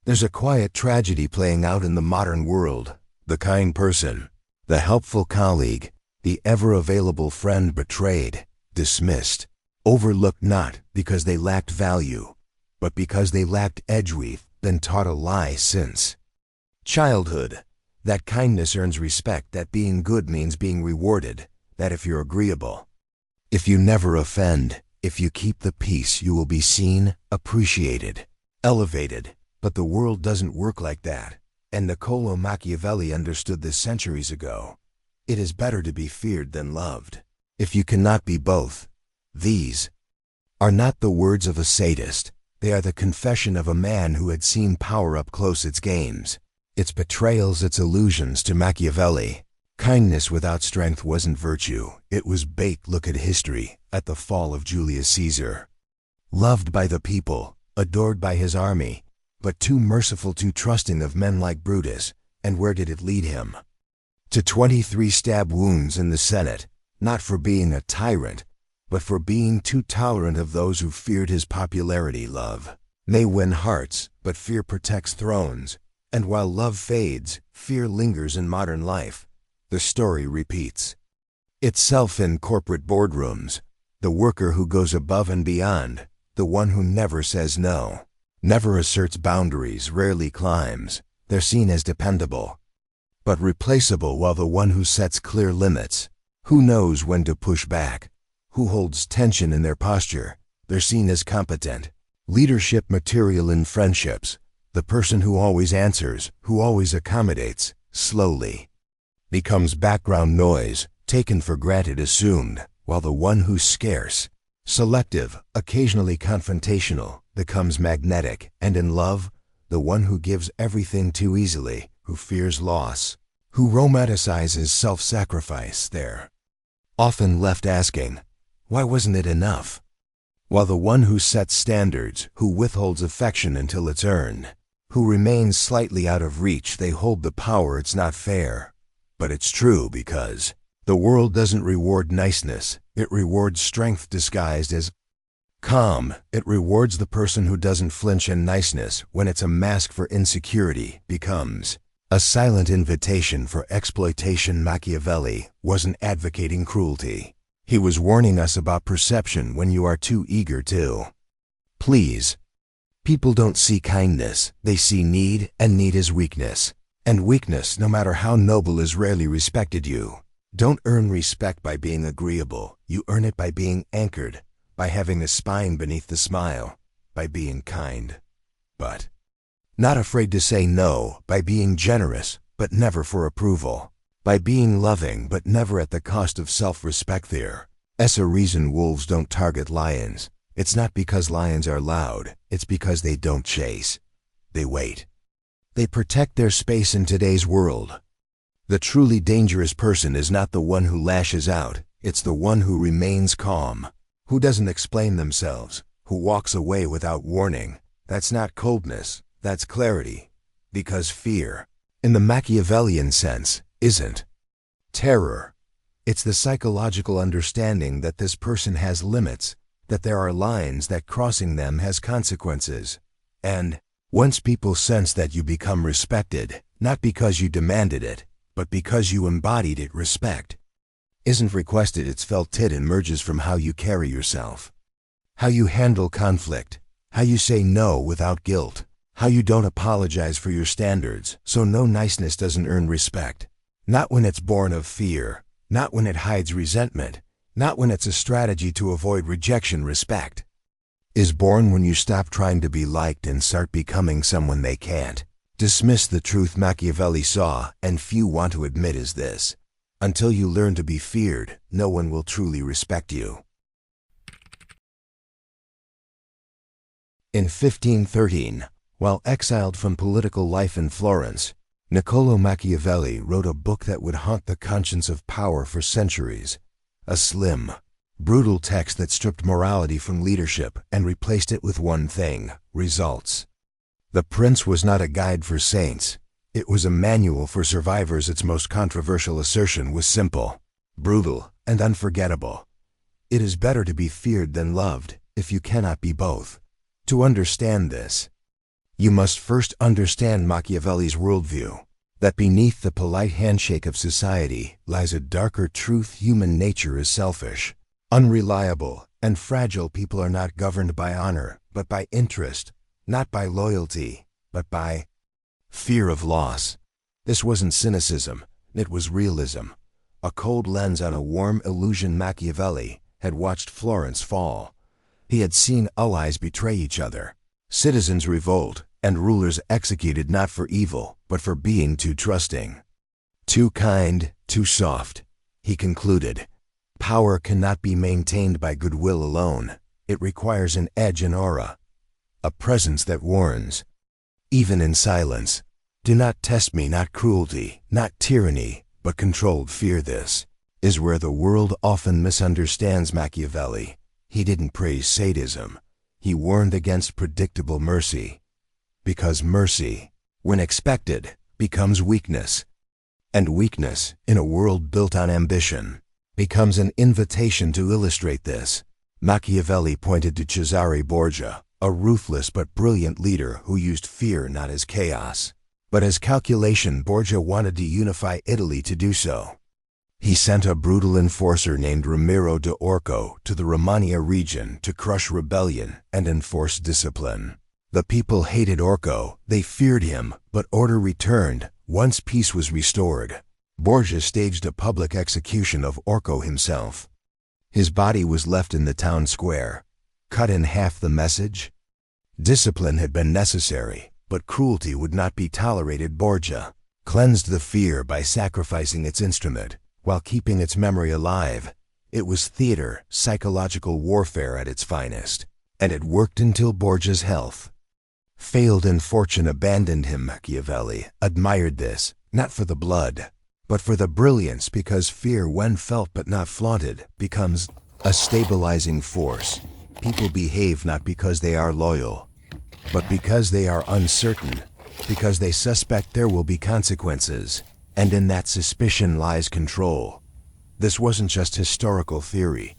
There's a quiet tragedy playing out in the modern world. The kind person, the helpful colleague, the ever-available friend betrayed, dismissed, overlooked not because they lacked value, but because they lacked edgeweave, then taught a lie since childhood. That kindness earns respect, that being good means being rewarded, that if you're agreeable, if you never offend, if you keep the peace, you will be seen, appreciated, elevated. But the world doesn't work like that, and Niccolo Machiavelli understood this centuries ago. It is better to be feared than loved. If you cannot be both, these are not the words of a sadist. They are the confession of a man who had seen power up close, its games, its betrayals, its illusions. To Machiavelli, kindness without strength wasn't virtue, it was bait. Look at history, at the fall of Julius Caesar. Loved by the people, adored by his army, but too merciful, too trusting of men like Brutus. And where did it lead him? To 23 stab wounds in the Senate, not for being a tyrant, but for being too tolerant of those who feared his popularity. Love may win hearts, but fear protects thrones. And while love fades, fear lingers in modern life. The story repeats itself in corporate boardrooms. The worker who goes above and beyond, the one who never says no, never asserts boundaries, rarely climbs. They're seen as dependable, but replaceable, while the one who sets clear limits, who knows when to push back, who holds tension in their posture, they're seen as competent. Leadership material in friendships. The person who always answers, who always accommodates, slowly becomes background noise, taken for granted, assumed, while the one who's scarce, selective, occasionally confrontational, becomes magnetic. And in love, the one who gives everything too easily, who fears loss, who romanticizes self-sacrifice, they're often left asking, why wasn't it enough? While the one who sets standards, who withholds affection until it's earned, who remains slightly out of reach, they hold the power. It's not fair, but it's true, because the world doesn't reward niceness, it rewards strength disguised as calm. It rewards the person who doesn't flinch, and niceness, when it's a mask for insecurity, becomes a silent invitation for exploitation. Machiavelli wasn't advocating cruelty. He was warning us about perception when you are too eager to please. People don't see kindness, they see need, and need is weakness. And weakness, no matter how noble, is rarely respected. You don't earn respect by being agreeable, you earn it by being anchored, by having a spine beneath the smile, by being kind, but not afraid to say no, by being generous, but never for approval, by being loving, but never at the cost of self-respect. There's a reason wolves don't target lions. It's not because lions are loud, it's because they don't chase. They wait. They protect their space in today's world. The truly dangerous person is not the one who lashes out, it's the one who remains calm, who doesn't explain themselves, who walks away without warning. That's not coldness, that's clarity. Because fear, in the Machiavellian sense, isn't terror. It's the psychological understanding that this person has limits, that there are lines, that crossing them has consequences. And once people sense that, you become respected, not because you demanded it, but because you embodied it. Respect isn't requested, it's felt. It emerges from how you carry yourself, how you handle conflict, how you say no without guilt, how you don't apologize for your standards. So no, niceness doesn't earn respect. Not when it's born of fear, not when it hides resentment, not when it's a strategy to avoid rejection. Respect is born when you stop trying to be liked and start becoming someone they can't dismiss. The truth Machiavelli saw, and few want to admit, is this: until you learn to be feared, no one will truly respect you. In 1513, while exiled from political life in Florence, Niccolo Machiavelli wrote a book that would haunt the conscience of power for centuries. A slim, brutal text that stripped morality from leadership and replaced it with one thing: results. The Prince was not a guide for saints. It was a manual for survivors. Its most controversial assertion was simple, brutal, and unforgettable. It is better to be feared than loved, if you cannot be both. To understand this, You must first understand Machiavelli's worldview, that beneath the polite handshake of society lies a darker truth. Human nature is selfish, unreliable, and fragile. People are not governed by honor, but by interest, not by loyalty, but by fear of loss. This wasn't cynicism, it was realism. A cold lens on a warm illusion. Machiavelli had watched Florence fall. He had seen allies betray each other, citizens revolt, and rulers executed not for evil, but for being too trusting. Too kind, too soft. He concluded, power cannot be maintained by goodwill alone. It requires an edge and aura, a presence that warns, even in silence. Do not test me, not cruelty, not tyranny, but controlled fear. This is where the world often misunderstands Machiavelli. He didn't praise sadism. He warned against predictable mercy. Because mercy, when expected, becomes weakness. And weakness, in a world built on ambition, becomes an invitation. To illustrate this, Machiavelli pointed to Cesare Borgia, a ruthless but brilliant leader who used fear not as chaos, but as calculation. Borgia wanted to unify Italy. To do so, he sent a brutal enforcer named Ramiro de Orco to the Romagna region to crush rebellion and enforce discipline. The people hated Orco, they feared him, but order returned once peace was restored. Borgia staged a public execution of Orco himself. His body was left in the town square, cut in half. The message? Discipline had been necessary, but cruelty would not be tolerated. Borgia cleansed the fear by sacrificing its instrument, while keeping its memory alive. It was theater, psychological warfare at its finest, and it worked until Borgia's health failed and fortune abandoned him. Machiavelli admired this, not for the blood, but for the brilliance, because fear, when felt but not flaunted, becomes a stabilizing force. People behave not because they are loyal, but because they are uncertain, because they suspect there will be consequences, and in that suspicion lies control. This wasn't just historical theory.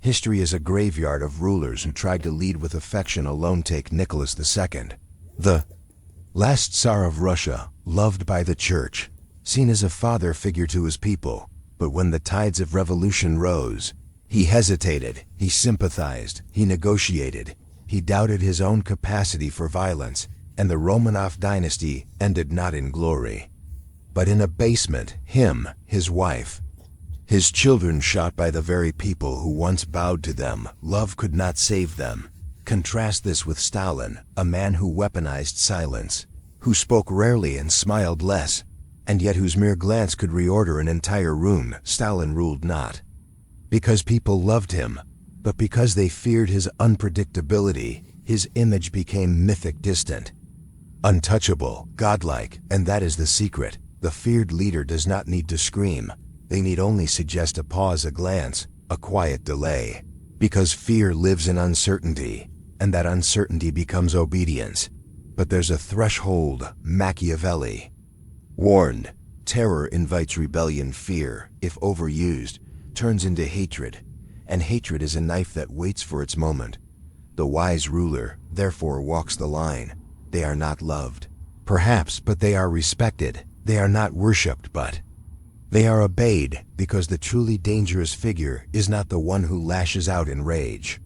History is a graveyard of rulers who tried to lead with affection alone. Take Nicholas II, the last Tsar of Russia, loved by the Church, seen as a father figure to his people. But when the tides of revolution rose, he hesitated, he sympathized, he negotiated, he doubted his own capacity for violence, and the Romanov dynasty ended not in glory, but in abasement. Him, his wife, his children shot by the very people who once bowed to them. Love could not save them. Contrast this with Stalin, a man who weaponized silence, who spoke rarely and smiled less, and yet whose mere glance could reorder an entire room. Stalin ruled not because people loved him, but because they feared his unpredictability. His image became mythic, distant, untouchable, godlike, and that is the secret. The feared leader does not need to scream. They need only suggest a pause, a glance, a quiet delay. Because fear lives in uncertainty, and that uncertainty becomes obedience. But there's a threshold. Machiavelli warned, terror invites rebellion. Fear, if overused, turns into hatred, and hatred is a knife that waits for its moment. The wise ruler, therefore, walks the line. They are not loved, perhaps, but they are respected. They are not worshipped, but they are obeyed, because the truly dangerous figure is not the one who lashes out in rage.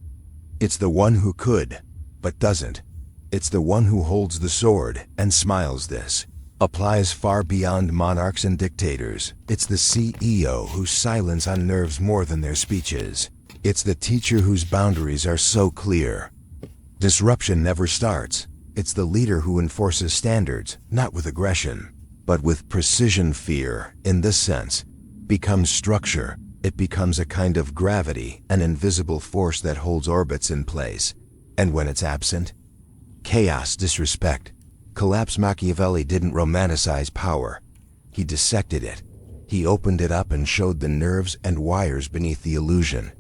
It's the one who could, but doesn't. It's the one who holds the sword and smiles. This applies far beyond monarchs and dictators. It's the CEO whose silence unnerves more than their speeches. It's the teacher whose boundaries are so clear disruption never starts. It's the leader who enforces standards, not with aggression, but with precision. Fear, in this sense, becomes structure. It becomes a kind of gravity, an invisible force that holds orbits in place. And when it's absent, chaos, disrespect, collapse. Machiavelli didn't romanticize power. He dissected it. He opened it up and showed the nerves and wires beneath the illusion.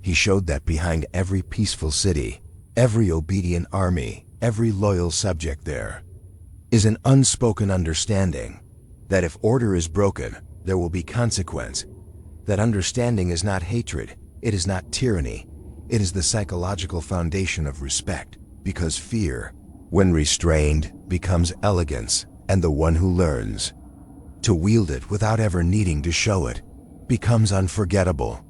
He showed that behind every peaceful city, every obedient army, every loyal subject, there is an unspoken understanding that if order is broken, there will be consequence. That understanding is not hatred, it is not tyranny, it is the psychological foundation of respect, because fear, when restrained, becomes elegance, and the one who learns to wield it without ever needing to show it becomes unforgettable.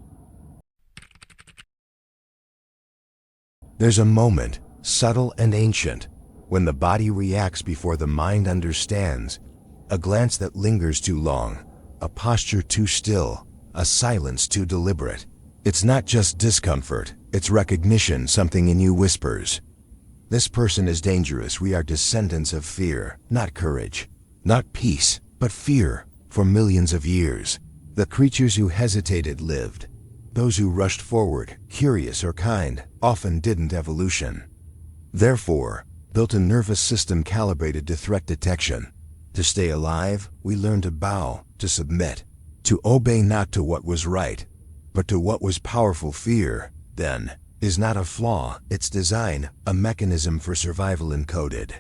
There's a moment, subtle and ancient, when the body reacts before the mind understands, a glance that lingers too long, a posture too still, a silence too deliberate. It's not just discomfort, it's recognition. Something in you whispers, "This person is dangerous." We are descendants of fear, not courage, not peace, but fear. For millions of years, the creatures who hesitated lived. Those who rushed forward, curious or kind, often didn't. Evolution, therefore, built a nervous system calibrated to threat detection. To stay alive, we learned to bow, to submit, to obey, not to what was right, but to what was powerful. Fear, then, is not a flaw, it's design, a mechanism for survival encoded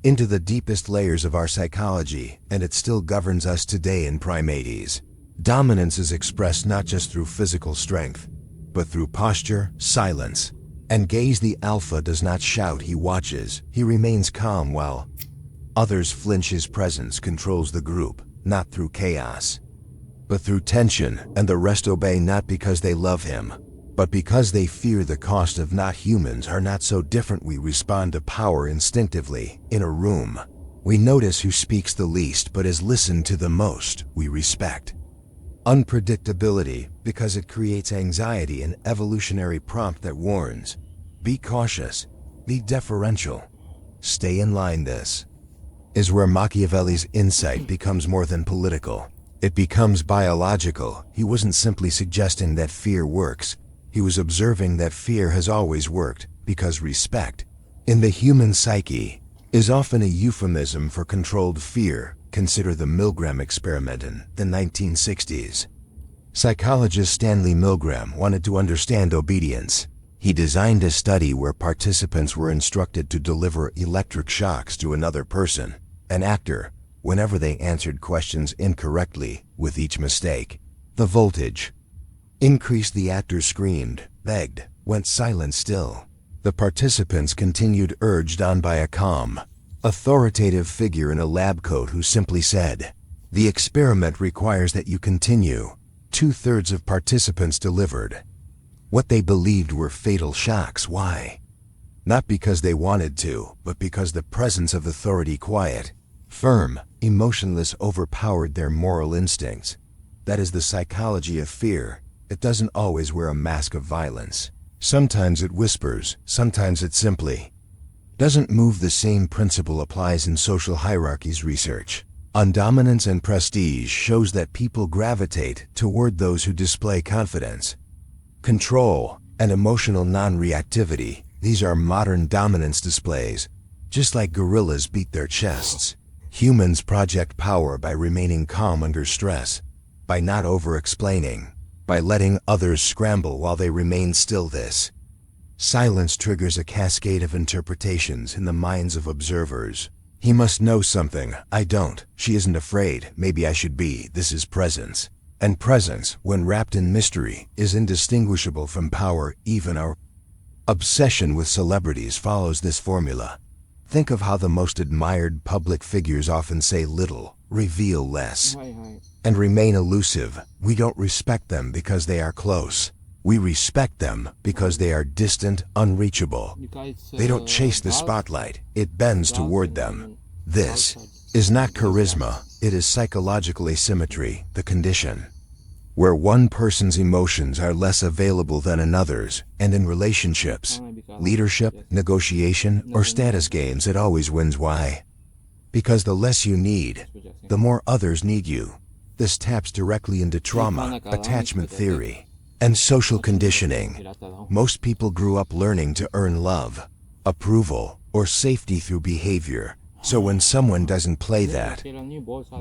into the deepest layers of our psychology, and it still governs us today. In primates, dominance is expressed not just through physical strength, but through posture, silence, and gaze. The alpha does not shout, he watches, he remains calm while others flinch. His presence controls the group, not through chaos, but through tension, and the rest obey not because they love him, but because they fear the cost of not. Humans are not so different. We respond to power instinctively. In a room, we notice who speaks the least but is listened to the most. We respect unpredictability because it creates anxiety, an evolutionary prompt that warns, be cautious, be deferential, stay in line. This is where Machiavelli's insight becomes more than political. It becomes biological. He wasn't simply suggesting that fear works. He was observing that fear has always worked, because respect, in the human psyche, is often a euphemism for controlled fear. Consider the Milgram experiment in the 1960s. Psychologist Stanley Milgram wanted to understand obedience. He designed a study where participants were instructed to deliver electric shocks to another person, an actor, whenever they answered questions incorrectly. With each mistake, the voltage increased. The actor screamed, begged, went silent. Still, the participants continued, urged on by a calm, authoritative figure in a lab coat who simply said, "The experiment requires that you continue." 2/3 of participants delivered what they believed were fatal shocks. Why? Not because they wanted to, but because the presence of authority, quiet, firm, emotionless, overpowered their moral instincts. That is the psychology of fear. It doesn't always wear a mask of violence. Sometimes it whispers, sometimes it simply doesn't move. The same principle applies in social hierarchies. Research on dominance and prestige shows that people gravitate toward those who display confidence, control, and emotional non-reactivity. These are modern dominance displays. Just like gorillas beat their chests, humans project power by remaining calm under stress, by not over-explaining, by letting others scramble while they remain still. This silence triggers a cascade of interpretations in the minds of observers. He must know something. I don't. She isn't afraid. Maybe I should be. This is presence. And presence, when wrapped in mystery, is indistinguishable from power. Even our obsession with celebrities follows this formula. Think of how the most admired public figures often say little, reveal less, and remain elusive. We don't respect them because they are close. We respect them because they are distant, unreachable. They don't chase the spotlight, it bends toward them. This is not charisma, it is psychological asymmetry, the condition where one person's emotions are less available than another's. And in relationships, leadership, negotiation, or status games, it always wins. Why? Because the less you need, the more others need you. This taps directly into trauma, attachment theory, and social conditioning. Most people grew up learning to earn love, approval, or safety through behavior. So when someone doesn't play that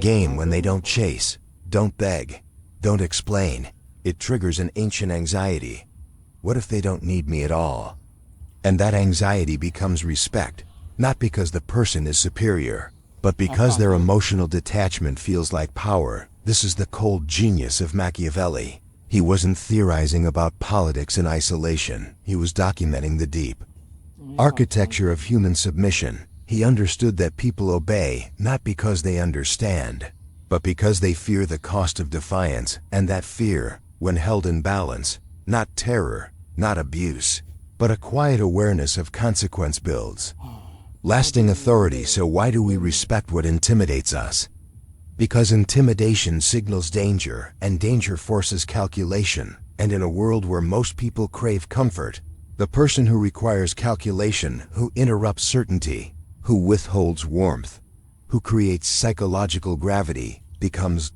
game, when they don't chase, don't beg, don't explain, it triggers an ancient anxiety. What if they don't need me at all? And that anxiety becomes respect, not because the person is superior, but because their emotional detachment feels like power. This is the cold genius of Machiavelli. He wasn't theorizing about politics in isolation. He was documenting the deep architecture of human submission. He understood that people obey not because they understand, but because they fear the cost of defiance, and that fear, when held in balance, not terror, not abuse, but a quiet awareness of consequence builds lasting authority. So why do we respect what intimidates us? Because intimidation signals danger, and danger forces calculation. And in a world where most people crave comfort, the person who requires calculation, who interrupts certainty, who withholds warmth, who creates psychological gravity, becomes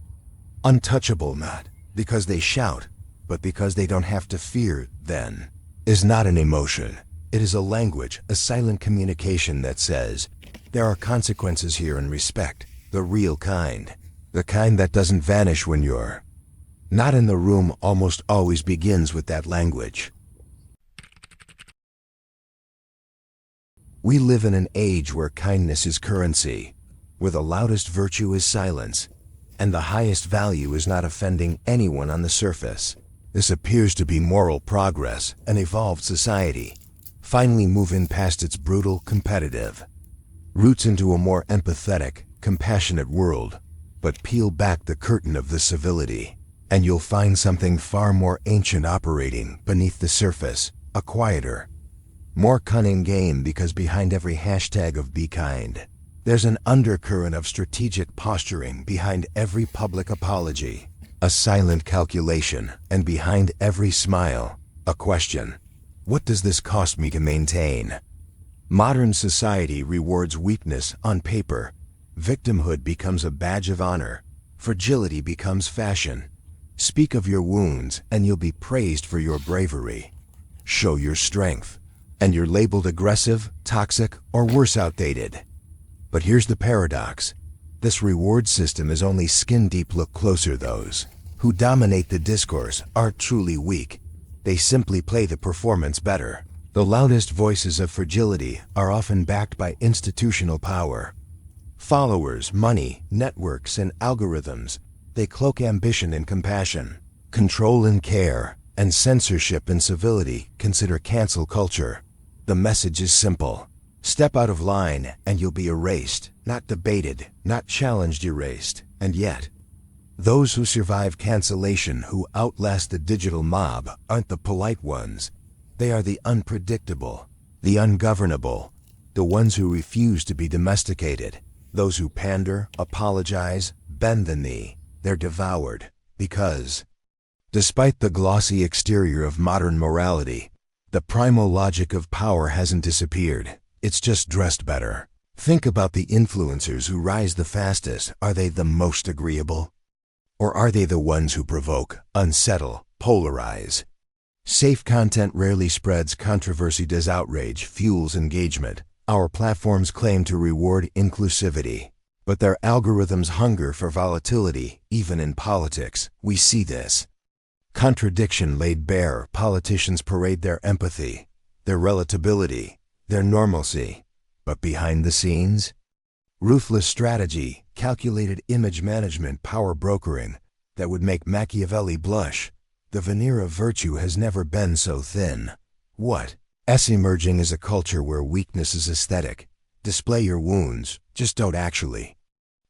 untouchable, not because they shout, but because they don't have to fear. Then is not an emotion. It is a language, a silent communication that says, there are consequences here, and respect, the real kind, the kind that doesn't vanish when you're not in the room, almost always begins with that language. We live in an age where kindness is currency, where the loudest virtue is silence, and the highest value is not offending anyone on the surface. This appears to be moral progress, an evolved society, finally moving past its brutal, competitive roots into a more empathetic, compassionate world. But peel back the curtain of the civility, and you'll find something far more ancient operating beneath the surface, a quieter, more cunning game, because behind every hashtag of be kind, there's an undercurrent of strategic posturing. Behind every public apology, a silent calculation, and behind every smile, a question. What does this cost me to maintain? Modern society rewards weakness on paper. Victimhood becomes a badge of honor. Fragility becomes fashion. Speak of your wounds, and you'll be praised for your bravery. Show your strength, and you're labeled aggressive, toxic, or worse, outdated. But here's the paradox. This reward system is only skin-deep. Look closer. Those who dominate the discourse are truly weak. They simply play the performance better. The loudest voices of fragility are often backed by institutional power. Followers, money, networks, and algorithms. They cloak ambition in compassion, control in care, and censorship in civility. Consider cancel culture. The message is simple. Step out of line and you'll be erased, not debated, not challenged, erased. And yet, those who survive cancellation, who outlast the digital mob, aren't the polite ones. They are the unpredictable, the ungovernable, the ones who refuse to be domesticated. Those who pander, apologize, bend the knee. They're devoured because, despite the glossy exterior of modern morality, the primal logic of power hasn't disappeared. It's just dressed better. Think about the influencers who rise the fastest. Are they the most agreeable? Or are they the ones who provoke, unsettle, polarize? Safe content rarely spreads controversy, does. Outrage fuels engagement. Our platforms claim to reward inclusivity, but their algorithms hunger for volatility. Even in politics, we see this contradiction laid bare. Politicians parade their empathy, their relatability, their normalcy. But behind the scenes, ruthless strategy, calculated image management, power brokering that would make Machiavelli blush. The veneer of virtue has never been so thin. What's emerging is a culture where weakness is aesthetic. Display your wounds, just don't actually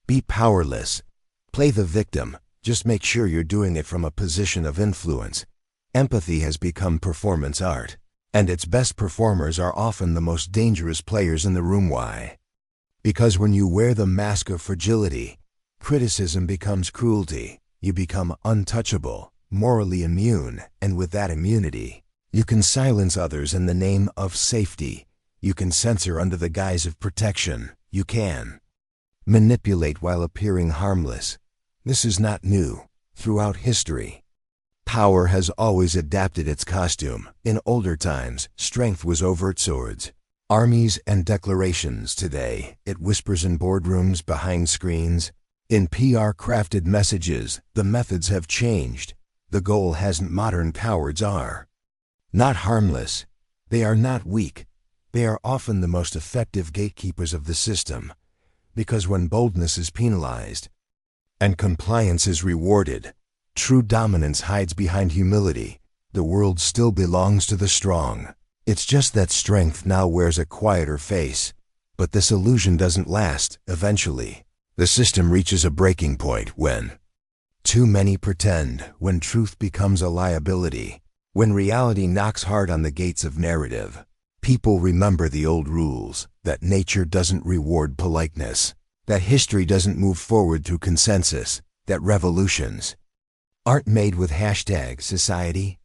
be powerless. Play the victim, just make sure you're doing it from a position of influence. Empathy has become performance art, and its best performers are often the most dangerous players in the room. Why? Because when you wear the mask of fragility, criticism becomes cruelty. You become untouchable, morally immune, and with that immunity, you can silence others in the name of safety. You can censor under the guise of protection. You can manipulate while appearing harmless. This is not new. Throughout history, power has always adapted its costume. In older times, strength was overt swords, armies, and declarations. Today, it whispers in boardrooms, behind screens, in PR-crafted messages. The methods have changed. The goal hasn't. Modern cowards are not harmless. They are not weak. They are often the most effective gatekeepers of the system, because when boldness is penalized and compliance is rewarded, true dominance hides behind humility. The world still belongs to the strong. It's just that strength now wears a quieter face. But this illusion doesn't last. Eventually, the system reaches a breaking point when too many pretend, when truth becomes a liability, when reality knocks hard on the gates of narrative. People remember the old rules, that nature doesn't reward politeness, that history doesn't move forward through consensus, that revolutions aren't made with hashtag society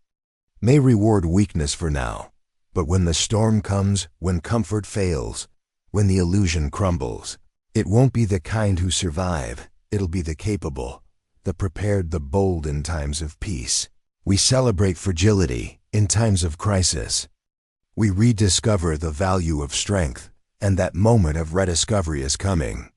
may reward weakness for now. But when the storm comes, when comfort fails, when the illusion crumbles, it won't be the kind who survive, it'll be the capable, the prepared, the bold in times of peace. We celebrate fragility in times of crisis. We rediscover the value of strength, and that moment of rediscovery is coming.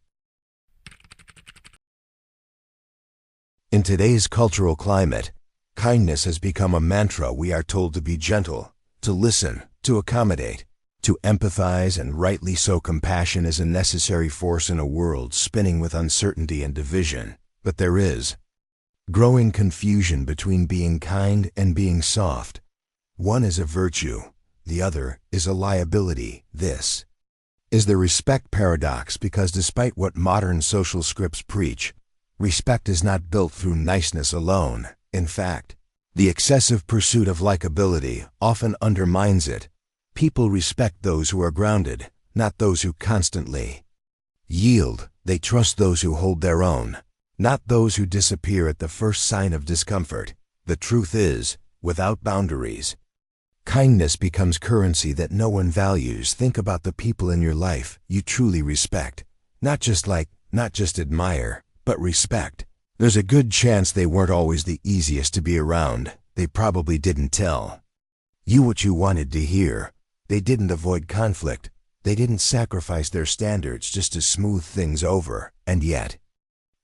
In today's cultural climate, kindness has become a mantra. We are told to be gentle, to listen, to accommodate, to empathize, and rightly so. Compassion is a necessary force in a world spinning with uncertainty and division. But there is growing confusion between being kind and being soft. One is a virtue, the other is a liability. This is the respect paradox, because despite what modern social scripts preach, respect is not built through niceness alone. In fact, the excessive pursuit of likability often undermines it. People respect those who are grounded, not those who constantly yield. They trust those who hold their own, not those who disappear at the first sign of discomfort. The truth is, without boundaries, kindness becomes currency that no one values. Think about the people in your life you truly respect. Not just admire, but respect. There's a good chance they weren't always the easiest to be around. They probably didn't tell you what you wanted to hear. They didn't avoid conflict. They didn't sacrifice their standards just to smooth things over. And yet,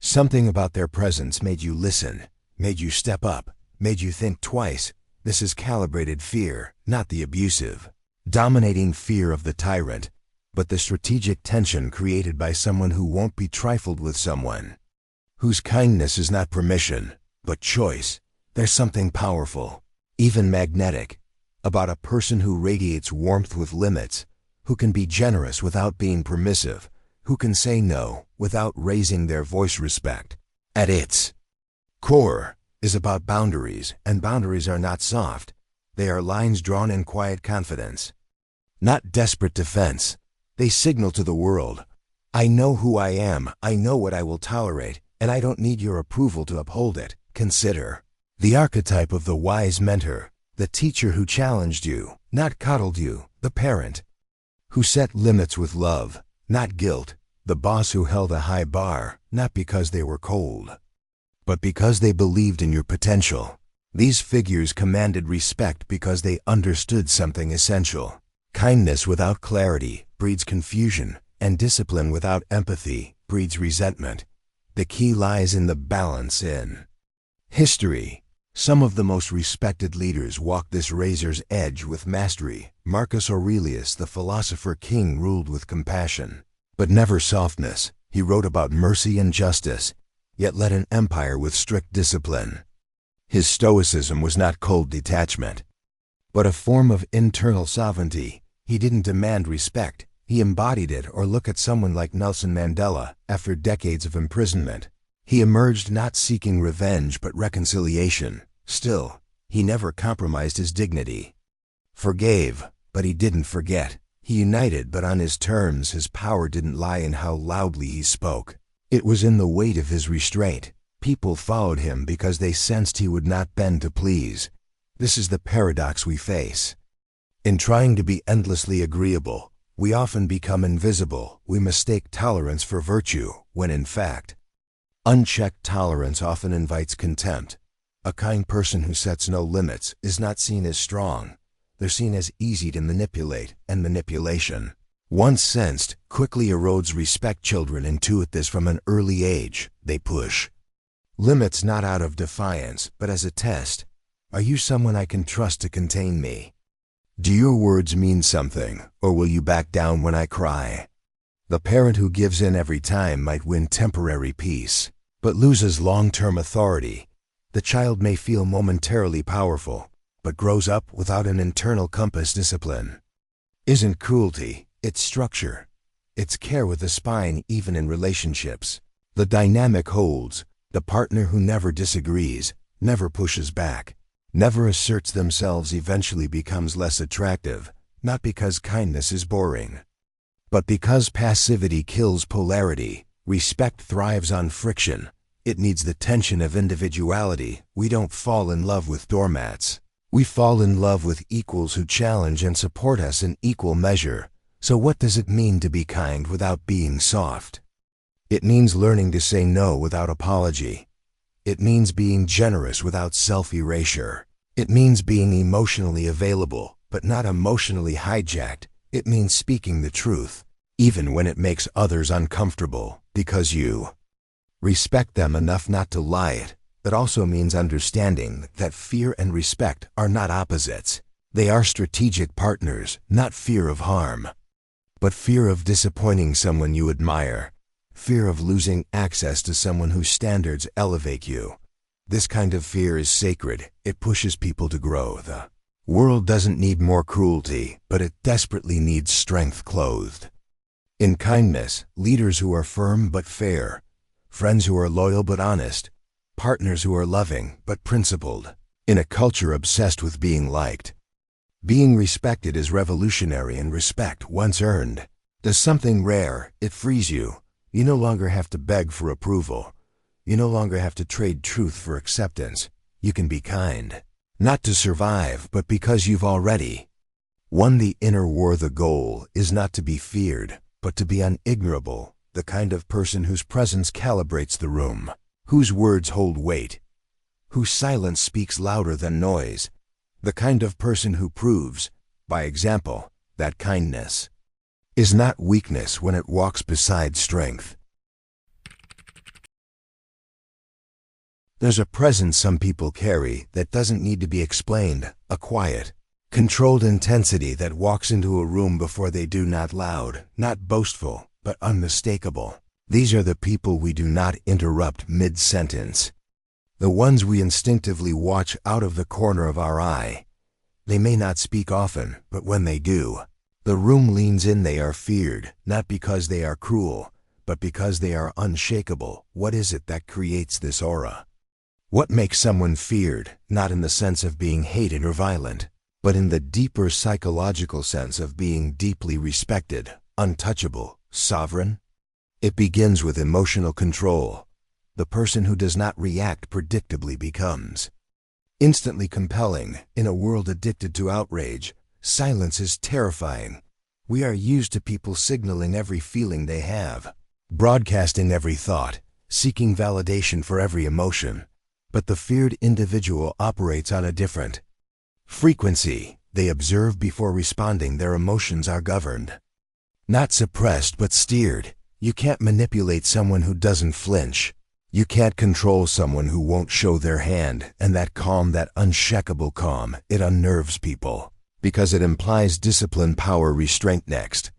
something about their presence made you listen, made you step up, made you think twice. This is calibrated fear, not the abusive, dominating fear of the tyrant, but the strategic tension created by someone who won't be trifled with, someone whose kindness is not permission, but choice. There's something powerful, even magnetic, about a person who radiates warmth with limits, who can be generous without being permissive, who can say no without raising their voice. Respect, at its core, is about boundaries, and boundaries are not soft. They are lines drawn in quiet confidence, not desperate defense. They signal to the world, I know who I am, I know what I will tolerate, and I don't need your approval to uphold it. Consider the archetype of the wise mentor, the teacher who challenged you, not coddled you, the parent who set limits with love, not guilt, the boss who held a high bar, not because they were cold, but because they believed in your potential. These figures commanded respect because they understood something essential. Kindness without clarity breeds confusion, and discipline without empathy breeds resentment. The key lies in the balance. In history, some of the most respected leaders walked this razor's edge with mastery. Marcus Aurelius, the philosopher king, ruled with compassion, but never softness. He wrote about mercy and justice, yet led an empire with strict discipline. His stoicism was not cold detachment, but a form of internal sovereignty. He didn't demand respect, he embodied it. Or look at someone like Nelson Mandela. After decades of imprisonment, he emerged not seeking revenge but reconciliation. Still, he never compromised his dignity. Forgave, but he didn't forget. He united, but on his terms. His power didn't lie in how loudly he spoke. It was in the weight of his restraint. People followed him because they sensed he would not bend to please. This is the paradox we face. In trying to be endlessly agreeable, we often become invisible. We mistake tolerance for virtue, when in fact, unchecked tolerance often invites contempt. A kind person who sets no limits is not seen as strong. They're seen as easy to manipulate, and manipulation, once sensed, quickly erodes respect. Children intuit this from an early age. They push limits not out of defiance, but as a test. Are you someone I can trust to contain me? Do your words mean something, or will you back down when I cry? The parent who gives in every time might win temporary peace, but loses long-term authority. The child may feel momentarily powerful, but grows up without an internal compass. Discipline isn't cruelty, it's structure. It's care with a spine even in relationships. The dynamic holds, the partner who never disagrees, never pushes back, never asserts themselves eventually becomes less attractive, not because kindness is boring, but because passivity kills polarity. Respect thrives on friction. It needs the tension of individuality. We don't fall in love with doormats. We fall in love with equals who challenge and support us in equal measure. So what does it mean to be kind without being soft? It means learning to say no without apology. It means being generous without self-erasure. It means being emotionally available, but not emotionally hijacked. It means speaking the truth, even when it makes others uncomfortable, because you respect them enough not to lie it. That also means understanding that fear and respect are not opposites. They are strategic partners, not fear of harm, but fear of disappointing someone you admire, fear of losing access to someone whose standards elevate you. This kind of fear is sacred. It pushes people to grow. The world doesn't need more cruelty, but it desperately needs strength clothed in kindness, leaders who are firm but fair, friends who are loyal but honest, partners who are loving but principled. In a culture obsessed with being liked, being respected is revolutionary, and respect, once earned, does something rare. It frees you. You no longer have to beg for approval. You no longer have to trade truth for acceptance. You can be kind, not to survive, but because you've already won the inner war. The goal is not to be feared, but to be unignorable, the kind of person whose presence calibrates the room, whose words hold weight, whose silence speaks louder than noise, the kind of person who proves, by example, that kindness is not weakness when it walks beside strength. There's a presence some people carry that doesn't need to be explained, a quiet, controlled intensity that walks into a room before they do, not loud, not boastful, but unmistakable. These are the people we do not interrupt mid-sentence. The ones we instinctively watch out of the corner of our eye. They may not speak often, but when they do, the room leans in. They are feared, not because they are cruel, but because they are unshakable. What is it that creates this aura? What makes someone feared, not in the sense of being hated or violent, but in the deeper psychological sense of being deeply respected, untouchable, sovereign? It begins with emotional control. The person who does not react predictably becomes instantly compelling. In a world addicted to outrage, silence is terrifying. We are used to people signaling every feeling they have, broadcasting every thought, seeking validation for every emotion. But the feared individual operates on a different frequency. They observe before responding. Their emotions are governed, not suppressed but steered. You can't manipulate someone who doesn't flinch. You can't control someone who won't show their hand. And that calm, that unshakable calm, it unnerves people, because it implies discipline, power, restraint. Next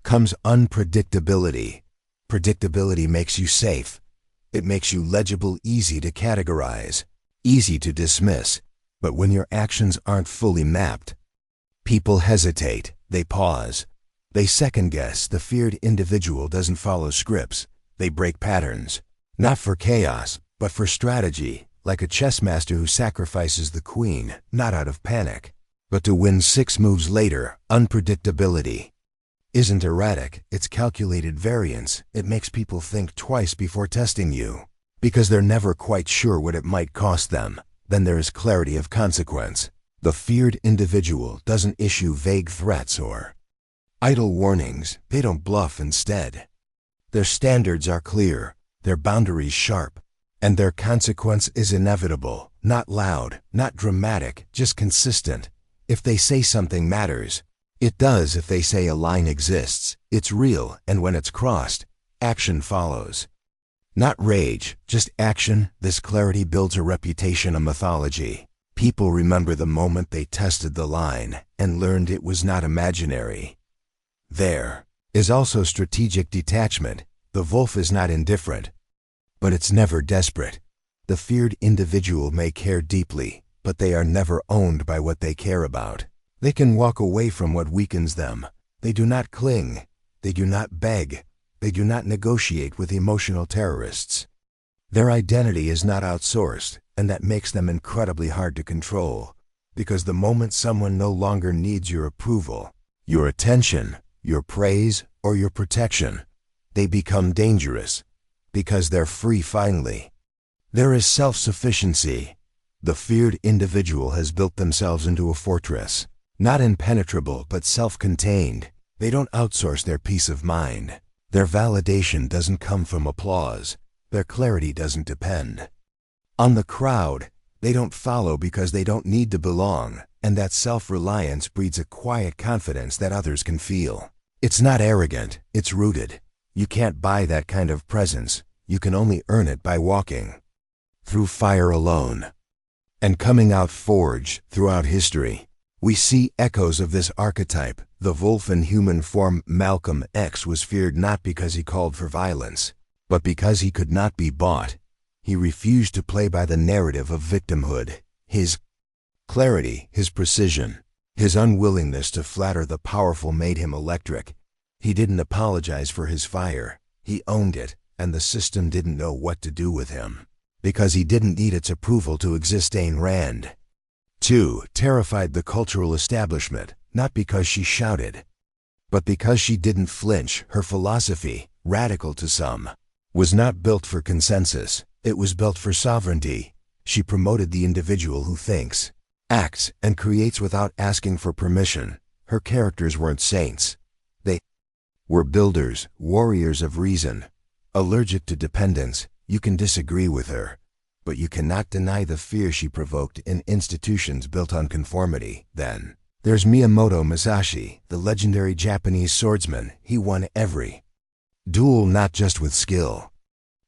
comes unpredictability. Predictability makes you safe. It makes you legible, easy to categorize, easy to dismiss. But when your actions aren't fully mapped, people hesitate, they pause, they second-guess. The feared individual doesn't follow scripts. They break patterns, not for chaos, but for strategy, like a chess master who sacrifices the queen, not out of panic, but to win 6 moves later. Unpredictability isn't erratic, it's calculated variance. It makes people think twice before testing you, because they're never quite sure what it might cost them. Then there is clarity of consequence. The feared individual doesn't issue vague threats or idle warnings. They don't bluff. Instead, their standards are clear, their boundaries sharp, and their consequence is inevitable. Not loud, not dramatic, just consistent. If they say something matters, it does. If they say a line exists, it's real, and when it's crossed, action follows. Not rage, just action. This clarity builds a reputation, a mythology. People remember the moment they tested the line and learned it was not imaginary. There is also strategic detachment. The wolf is not indifferent, but it's never desperate. The feared individual may care deeply, but they are never owned by what they care about. They can walk away from what weakens them. They do not cling. They do not beg. They do not negotiate with emotional terrorists. Their identity is not outsourced, and that makes them incredibly hard to control, because the moment someone no longer needs your approval, your attention, your praise, or your protection, they become dangerous, because they're free finally. There is self-sufficiency. The feared individual has built themselves into a fortress, not impenetrable but self-contained. They don't outsource their peace of mind. Their validation doesn't come from applause. Their clarity doesn't depend on the crowd. They don't follow because they don't need to belong, and that self-reliance breeds a quiet confidence that others can feel. It's not arrogant, it's rooted. You can't buy that kind of presence. You can only earn it by walking through fire alone and coming out forged. Throughout history, we see echoes of this archetype. The wolf in human form. Malcolm X was feared not because he called for violence, but because he could not be bought. He refused to play by the narrative of victimhood. His clarity, his precision, his unwillingness to flatter the powerful made him electric. He didn't apologize for his fire. He owned it, and the system didn't know what to do with him, because he didn't need its approval to exist. Ayn Rand, too, terrified the cultural establishment, not because she shouted, but because she didn't flinch. Her philosophy, radical to some, was not built for consensus. It was built for sovereignty. She promoted the individual who thinks, acts, and creates without asking for permission. Her characters weren't saints. They were builders, warriors of reason. Allergic to dependence, you can disagree with her, but you cannot deny the fear she provoked in institutions built on conformity. Then there's Miyamoto Musashi, the legendary Japanese swordsman. He won every duel not just with skill,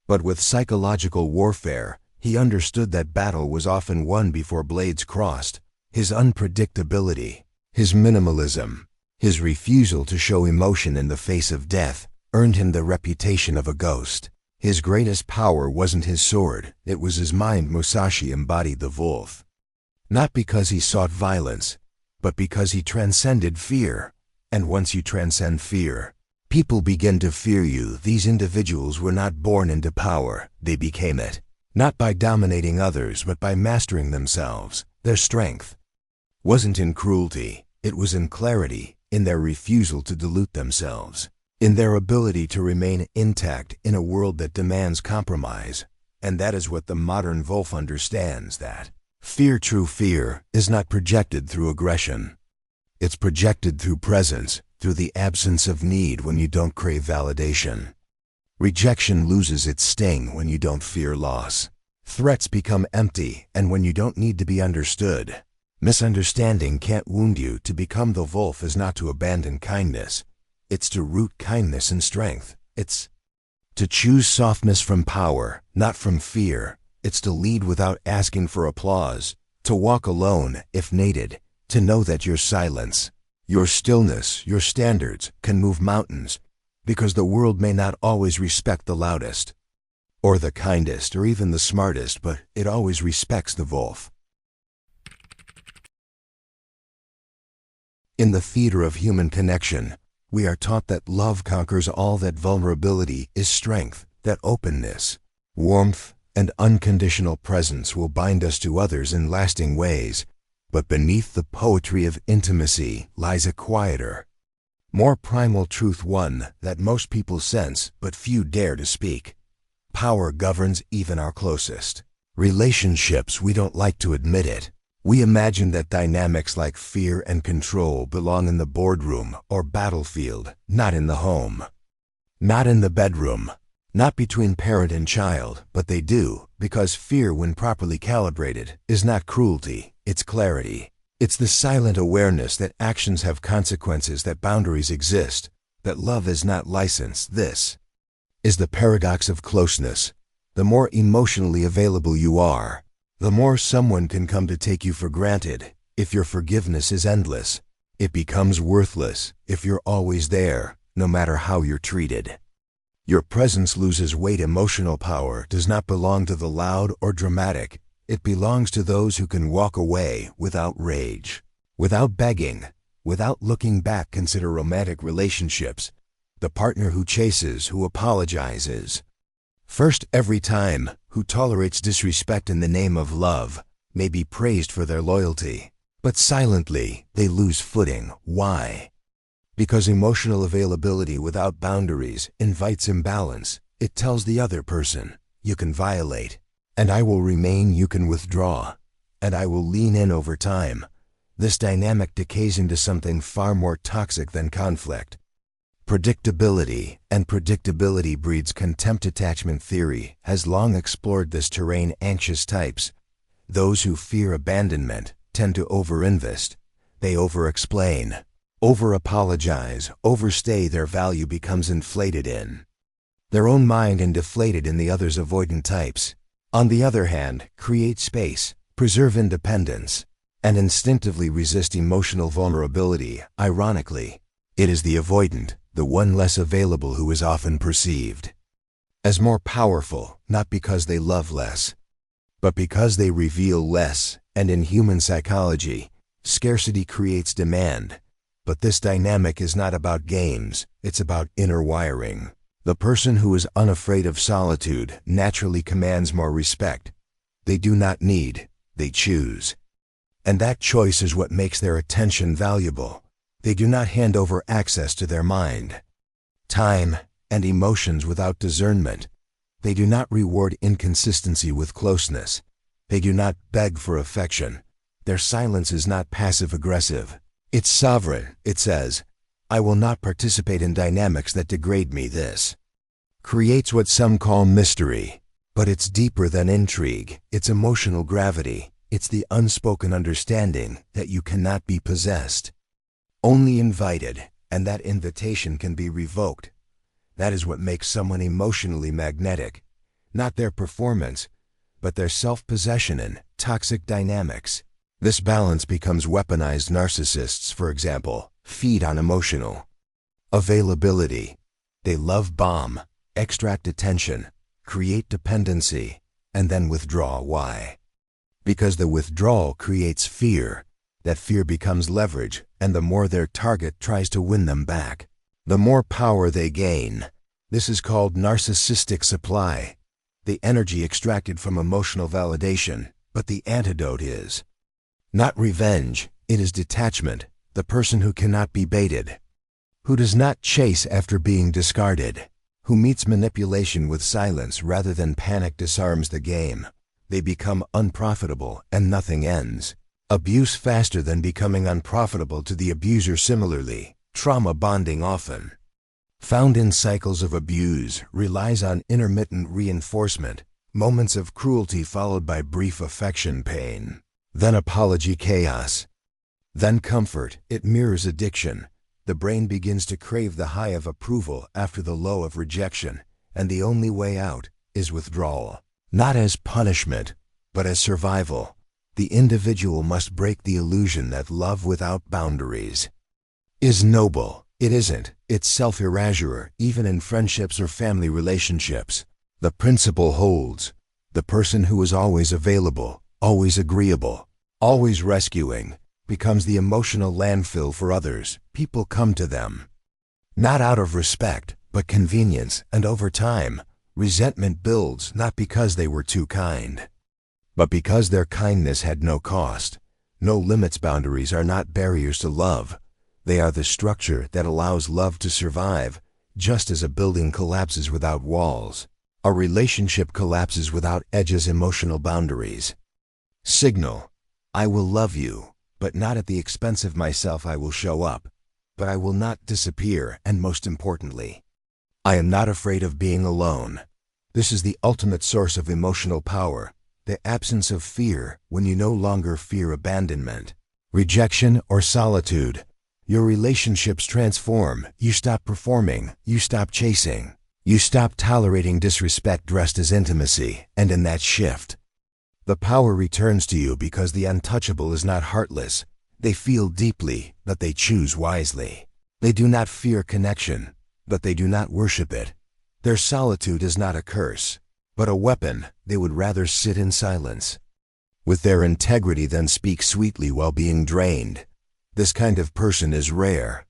but with psychological warfare. He understood that battle was often won before blades crossed. His unpredictability, his minimalism, his refusal to show emotion in the face of death earned him the reputation of a ghost. His greatest power wasn't his sword, it was his mind. Musashi embodied the wolf, not because he sought violence, but because he transcended fear. And once you transcend fear, people begin to fear you. These individuals were not born into power, they became it, not by dominating others but by mastering themselves. Their strength wasn't in cruelty, it was in clarity, in their refusal to dilute themselves, in their ability to remain intact in a world that demands compromise. And that is what the modern wolf understands, that fear, true fear, is not projected through aggression. It's projected through presence, through the absence of need when you don't crave validation. Rejection loses its sting when you don't fear loss. Threats become empty, and when you don't need to be understood. Misunderstanding can't wound you. To become the wolf is not to abandon kindness. It's to root kindness in strength. It's to choose softness from power, not from fear. It's to lead without asking for applause, to walk alone if needed, to know that your silence, your stillness, your standards can move mountains, because the world may not always respect the loudest, or the kindest, or even the smartest, but it always respects the wolf. In the theater of human connection, we are taught that love conquers all, that vulnerability is strength, that openness, warmth, and unconditional presence will bind us to others in lasting ways. But beneath the poetry of intimacy lies a quieter, more primal truth, one that most people sense but few dare to speak. Power governs even our closest relationships. We don't like to admit it. We imagine that dynamics like fear and control belong in the boardroom or battlefield, not in the home, not in the bedroom, not between parent and child, but they do, because fear, when properly calibrated, is not cruelty, it's clarity. It's the silent awareness that actions have consequences, that boundaries exist, that love is not license. This is the paradox of closeness. The more emotionally available you are, the more someone can come to take you for granted. If your forgiveness is endless, it becomes worthless. If you're always there, no matter how you're treated, your presence loses weight. Emotional power does not belong to the loud or dramatic. It belongs to those who can walk away without rage, without begging, without looking back. Consider romantic relationships. the partner who chases, who apologizes. First every time, who tolerates disrespect in the name of love, may be praised for their loyalty. But silently, they lose footing. Why? Because emotional availability without boundaries invites imbalance. It tells the other person, you can violate, and I will remain, you can withdraw, and I will lean in over time. This dynamic decays into something far more toxic than conflict. Predictability, and predictability breeds contempt. Attachment theory has long explored this terrain. Anxious types, those who fear abandonment, tend to overinvest. They over-explain, over-apologize, overstay. Their value becomes inflated in their own mind and deflated in the other's. Avoidant types, on the other hand, create space, preserve independence, and instinctively resist emotional vulnerability. Ironically, it is the avoidant, the one less available, who is often perceived as more powerful, not because they love less, but because they reveal less. And in human psychology, scarcity creates demand. But this dynamic is not about games, it's about inner wiring. The person who is unafraid of solitude naturally commands more respect. They do not need, they choose. And that choice is what makes their attention valuable. They do not hand over access to their mind, time, and emotions without discernment. They do not reward inconsistency with closeness. They do not beg for affection. Their silence is not passive-aggressive. It's sovereign. It says, I will not participate in dynamics that degrade me. This creates what some call mystery, but it's deeper than intrigue. It's emotional gravity. It's the unspoken understanding that you cannot be possessed, only invited, and that invitation can be revoked. That is what makes someone emotionally magnetic, not their performance, but their self-possession. In toxic dynamics, this balance becomes weaponized. Narcissists, for example, feed on emotional availability. They love bomb, extract attention, create dependency, and then withdraw. Why? Because the withdrawal creates fear. That fear becomes leverage, and the more their target tries to win them back, the more power they gain. This is called narcissistic supply, the energy extracted from emotional validation. But the antidote is not revenge, it is detachment, the person who cannot be baited, who does not chase after being discarded, who meets manipulation with silence rather than panic. Disarms the game. They become unprofitable and nothing ends. Abuse faster than becoming unprofitable to the abuser. Similarly, trauma bonding, often found in cycles of abuse, relies on intermittent reinforcement, moments of cruelty followed by brief affection, pain, then apology, chaos, then comfort. It mirrors addiction. The brain begins to crave the high of approval after the low of rejection, and the only way out is withdrawal. Not as punishment, but as survival. The individual must break the illusion that love without boundaries is noble. It isn't. It's self-erasure. Even in friendships or family relationships, the principle holds. The person who is always available, always agreeable, always rescuing, becomes the emotional landfill for others. People come to them, not out of respect, but convenience, and over time, resentment builds, not because they were too kind, but because their kindness had no cost, no limits. Boundaries are not barriers to love. They are the structure that allows love to survive. Just as a building collapses without walls, a relationship collapses without edges. Emotional boundaries signal, I will love you, but not at the expense of myself. I will show up, but I will not disappear. And most importantly, I am not afraid of being alone. This is the ultimate source of emotional power, the absence of fear. When you no longer fear abandonment, rejection, or solitude, your relationships transform. You stop performing, you stop chasing, you stop tolerating disrespect dressed as intimacy, and in that shift, the power returns to you because the untouchable is not heartless. They feel deeply, but they choose wisely. They do not fear connection, but they do not worship it. Their solitude is not a curse, but a weapon. They would rather sit in silence with their integrity than speak sweetly while being drained. This kind of person is rare,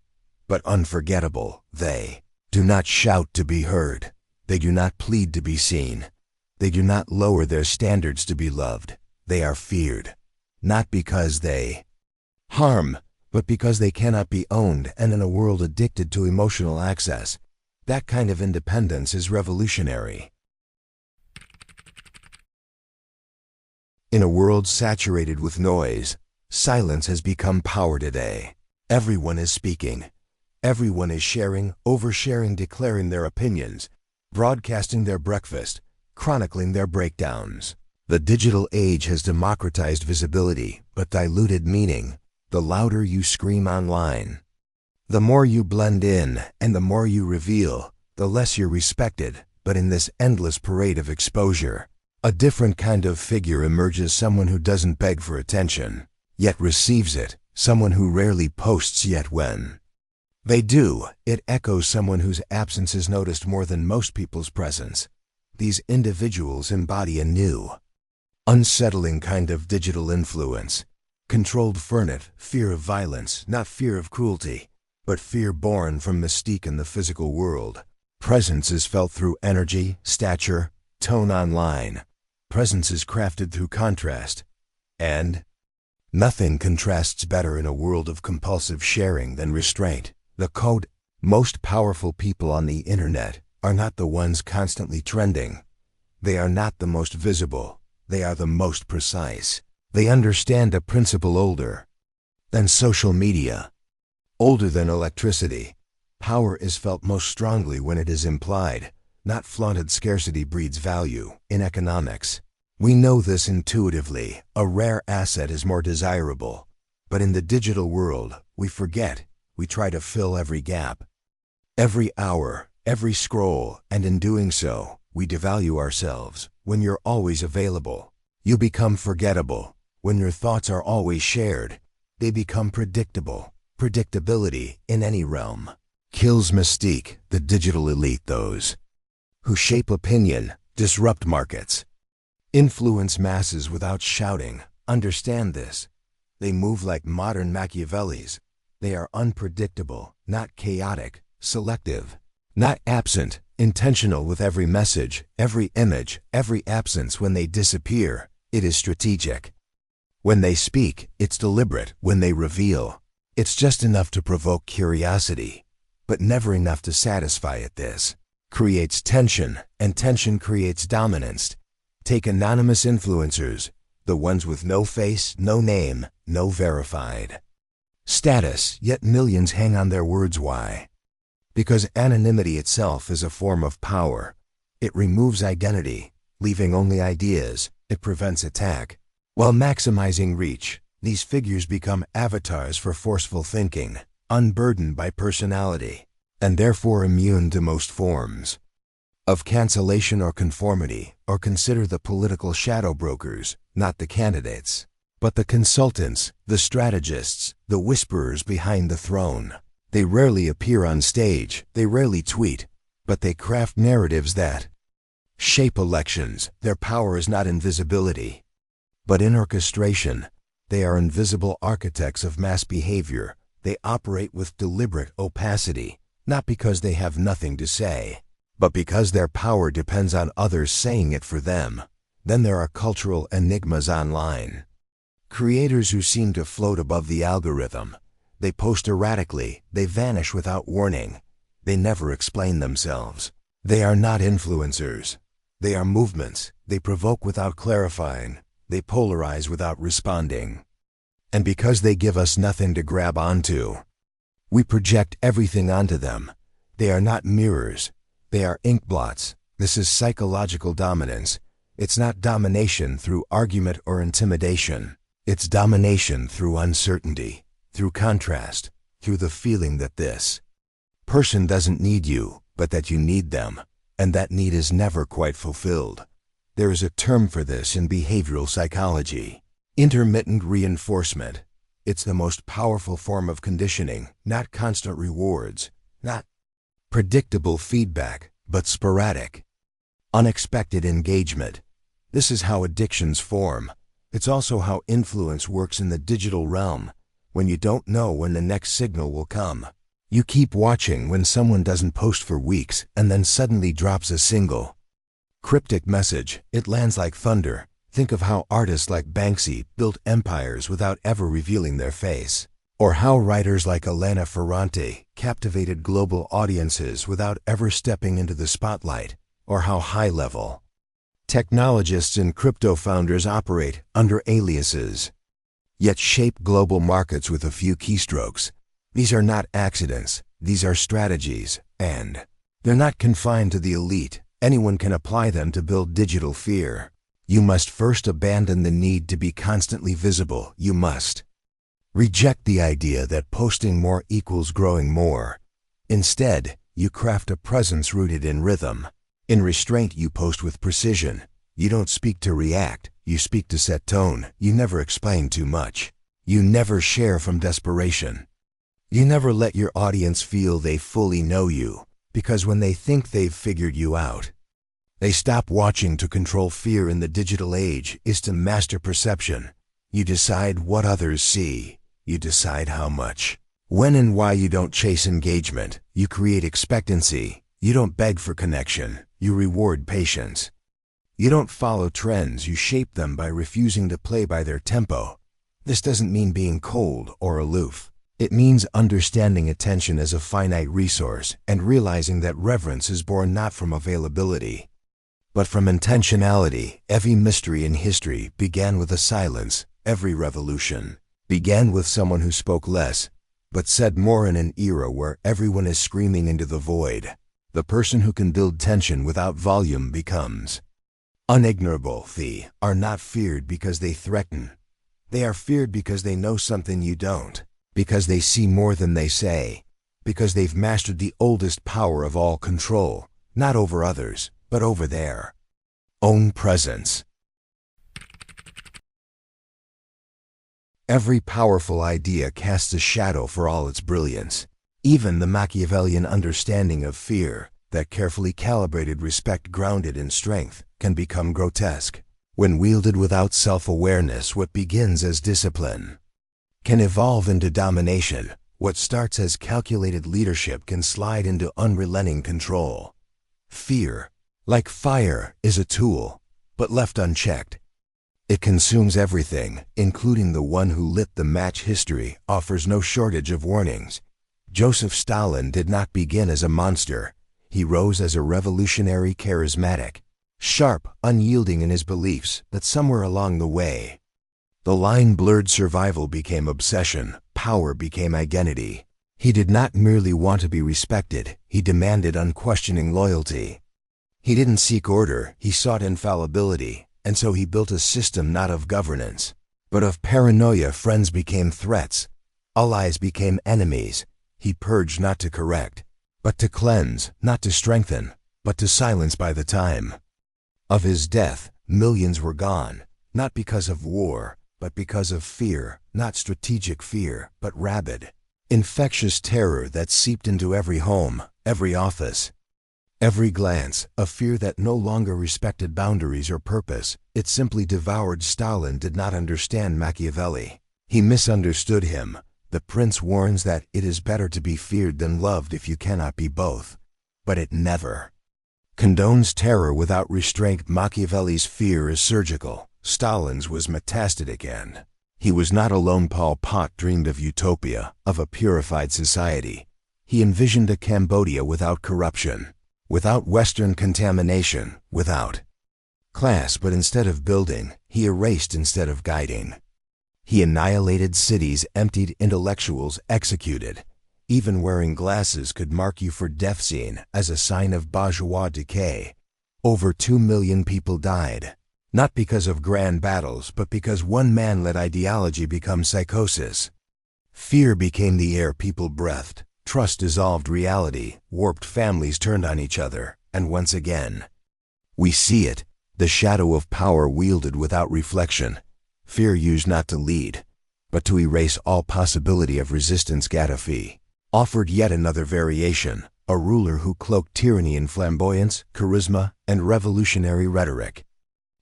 but unforgettable. They do not shout to be heard. They do not plead to be seen. They do not lower their standards to be loved. They are feared, not because they harm, but because they cannot be owned, and in a world addicted to emotional access, that kind of independence is revolutionary. In a world saturated with noise, silence has become power today. Everyone is speaking. Everyone is sharing, oversharing, declaring their opinions, broadcasting their breakfast, chronicling their breakdowns. The digital age has democratized visibility, but diluted meaning. The louder you scream online, the more you blend in, and the more you reveal, the less you're respected. But in this endless parade of exposure, a different kind of figure emerges, someone who doesn't beg for attention, yet receives it, someone who rarely posts, yet when they do, it echoes, someone whose absence is noticed more than most people's presence. These individuals embody a new, unsettling kind of digital influence. Controlled fear of violence, not fear of cruelty, but fear born from mystique in the physical world. Presence is felt through energy, stature, tone online. Presence is crafted through contrast. And nothing contrasts better in a world of compulsive sharing than restraint. The code. Most powerful people on the internet are not the ones constantly trending. They are not the most visible. They are the most precise. They understand a principle older than social media, older than electricity. Power is felt most strongly when it is implied, not flaunted. Scarcity breeds value. In economics, we know this intuitively. A rare asset is more desirable. But in the digital world, we forget. We try to fill every gap, every hour, every scroll, and in doing so, we devalue ourselves. When you're always available, you become forgettable. When your thoughts are always shared, they become predictable. Predictability, in any realm, kills mystique. The digital elite, those who shape opinion, disrupt markets, influence masses without shouting, understand this. They move like modern Machiavellis. They are unpredictable, not chaotic, selective, not absent, intentional. With every message, every image, every absence. When they disappear, it is strategic. When they speak, it's deliberate. When they reveal, it's just enough to provoke curiosity, but never enough to satisfy it. This creates tension, and tension creates dominance. Take anonymous influencers, the ones with no face, no name, no verified status, yet millions hang on their words. Why? Because anonymity itself is a form of power. It removes identity, leaving only ideas. It prevents attack. While maximizing reach, these figures become avatars for forceful thinking, unburdened by personality, and therefore immune to most forms of cancellation or conformity. Or consider the political shadow brokers, not the candidates, but the consultants, the strategists, the whisperers behind the throne. They rarely appear on stage, they rarely tweet, but they craft narratives that shape elections. Their power is not invisibility, but in orchestration. They are invisible architects of mass behavior. They operate with deliberate opacity, not because they have nothing to say, but because their power depends on others saying it for them. Then there are cultural enigmas online. Creators who seem to float above the algorithm. They post erratically, they vanish without warning. They never explain themselves. They are not influencers. They are movements. They provoke without clarifying. They polarize without responding. And because they give us nothing to grab onto, we project everything onto them. They are not mirrors. They are ink blots. This is psychological dominance. It's not domination through argument or intimidation. It's domination through uncertainty, through contrast, through the feeling that this person doesn't need you, but that you need them, and that need is never quite fulfilled. There is a term for this in behavioral psychology: intermittent reinforcement. It's the most powerful form of conditioning, not constant rewards, not predictable feedback, but sporadic, unexpected engagement. This is how addictions form. It's also how influence works in the digital realm. When you don't know when the next signal will come, You keep watching when someone doesn't post for weeks and then suddenly drops a single cryptic message. It lands like thunder. Think of how artists like Banksy built empires without ever revealing their face. Or how writers like Elena Ferrante captivated global audiences without ever stepping into the spotlight. Or how high-level technologists and crypto founders operate under aliases, yet shape global markets with a few keystrokes. These are not accidents, these are strategies, and they're not confined to the elite. Anyone can apply them to build digital fear. You must first abandon the need to be constantly visible. You must reject the idea that posting more equals growing more. Instead, you craft a presence rooted in rhythm. In restraint, you post with precision. You don't speak to react, you speak to set tone. You never explain too much. You never share from desperation. You never let your audience feel they fully know you, because when they think they've figured you out, they stop. Watching to control fear in the digital age is to master perception. You decide what others see. You decide how much, when and why. You don't chase engagement. You create expectancy. You don't beg for connection. You reward patience. You don't follow trends. You shape them by refusing to play by their tempo. This doesn't mean being cold or aloof. It means understanding attention as a finite resource and realizing that reverence is born not from availability, but from intentionality. Every mystery in history began with a silence. Every revolution began with someone who spoke less, but said more. In an era where everyone is screaming into the void, the person who can build tension without volume becomes unignorable. They are not feared because they threaten. They are feared because they know something you don't, because they see more than they say, because they've mastered the oldest power of all: control, not over others, but over their own presence. Every powerful idea casts a shadow for all its brilliance. Even the Machiavellian understanding of fear, that carefully calibrated respect grounded in strength, can become grotesque. When wielded without self-awareness, what begins as discipline can evolve into domination. What starts as calculated leadership can slide into unrelenting control. Fear, like fire, is a tool, but left unchecked, it consumes everything, including the one who lit the match. History offers no shortage of warnings. Joseph Stalin did not begin as a monster. He rose as a revolutionary, charismatic, sharp, unyielding in his beliefs. But somewhere along the way, the line blurred. Survival became obsession. Power became identity. He did not merely want to be respected. He demanded unquestioning loyalty. He didn't seek order. He sought infallibility. And so he built a system not of governance, but of paranoia. Friends became threats. Allies became enemies. He purged not to correct, but to cleanse, not to strengthen, but to silence. By the time of his death, millions were gone, not because of war, but because of fear. Not strategic fear, but rabid, infectious terror that seeped into every home, every office, every glance. A fear that no longer respected boundaries or purpose. It simply devoured. Stalin did not understand Machiavelli. He misunderstood him. The prince warns that it is better to be feared than loved if you cannot be both. But it never condones terror without restraint. Machiavelli's fear is surgical. Stalin's was metastatic, and he was not alone. Pol Pot dreamed of utopia, of a purified society. He envisioned a Cambodia without corruption, without Western contamination, without class. But instead of building, he erased. Instead of guiding, he annihilated cities, emptied intellectuals, executed. Even wearing glasses could mark you for death, seen as a sign of bourgeois decay. Over 2 million people died, not because of grand battles, but because one man let ideology become psychosis. Fear became the air people breathed. Trust dissolved reality. Warped families turned on each other. And once again, we see it, the shadow of power wielded without reflection. Fear used not to lead, but to erase all possibility of resistance. Gaddafi offered yet another variation, a ruler who cloaked tyranny in flamboyance, charisma, and revolutionary rhetoric.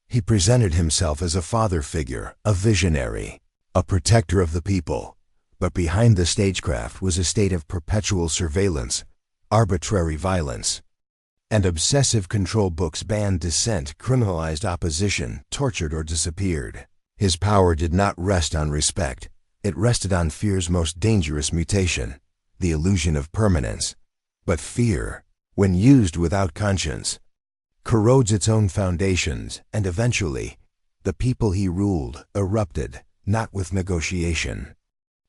He presented himself as a father figure, a visionary, a protector of the people. But behind the stagecraft was a state of perpetual surveillance, arbitrary violence, and obsessive control. Books banned dissent, criminalized opposition, tortured or disappeared. His power did not rest on respect. It rested on fear's most dangerous mutation, the illusion of permanence. But fear, when used without conscience, corrodes its own foundations, and eventually, the people he ruled erupted, not with negotiation,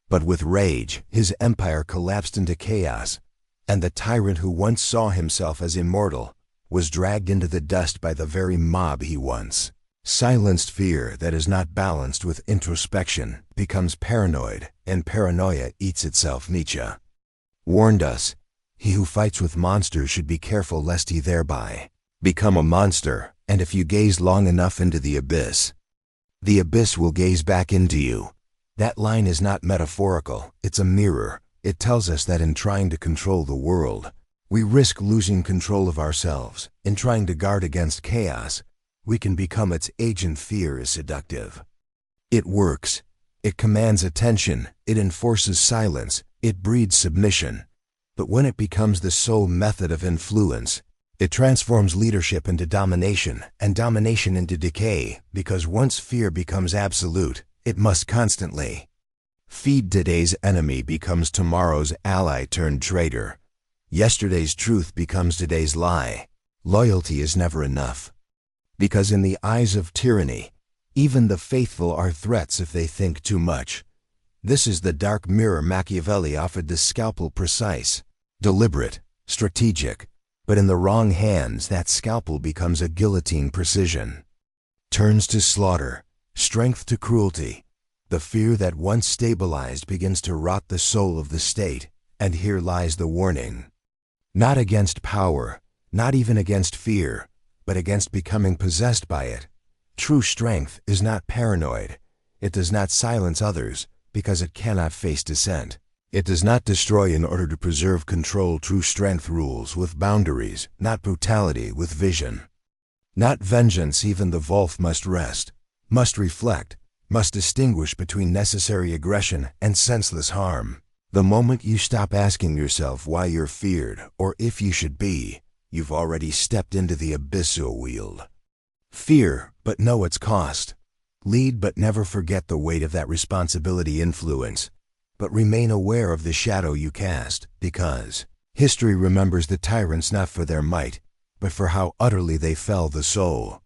but with rage. His empire collapsed into chaos, and the tyrant who once saw himself as immortal was dragged into the dust by the very mob he once silenced. Fear that is not balanced with introspection becomes paranoid, and paranoia eats itself. Nietzsche warned us, he who fights with monsters should be careful lest he thereby become a monster, and if you gaze long enough into the abyss will gaze back into you. That line is not metaphorical, it's a mirror. It tells us that in trying to control the world, we risk losing control of ourselves. In trying to guard against chaos, we can become its agent. Fear is seductive. It works. It commands attention. It enforces silence. It breeds submission. But when it becomes the sole method of influence, it transforms leadership into domination, and domination into decay, because once fear becomes absolute, it must constantly feed. Today's enemy becomes tomorrow's ally turned traitor. Yesterday's truth becomes today's lie. Loyalty is never enough, because in the eyes of tyranny, even the faithful are threats if they think too much. This is the dark mirror. Machiavelli offered the scalpel, precise, deliberate, strategic, but in the wrong hands that scalpel becomes a guillotine. Precision turns to slaughter, strength to cruelty. The fear that once stabilized begins to rot the soul of the state, and here lies the warning. Not against power, not even against fear, but against becoming possessed by it. True strength is not paranoid. It does not silence others because it cannot face dissent. It does not destroy in order to preserve control. True strength rules with boundaries, not brutality, with vision. Not vengeance. Even the wolf must rest, must reflect, must distinguish between necessary aggression and senseless harm. The moment you stop asking yourself why you're feared or if you should be, you've already stepped into the abyss. Wield fear, but know its cost. Lead, but never forget the weight of that responsibility. Influence, but remain aware of the shadow you cast, because history remembers the tyrants not for their might, but for how utterly they fell. The soul,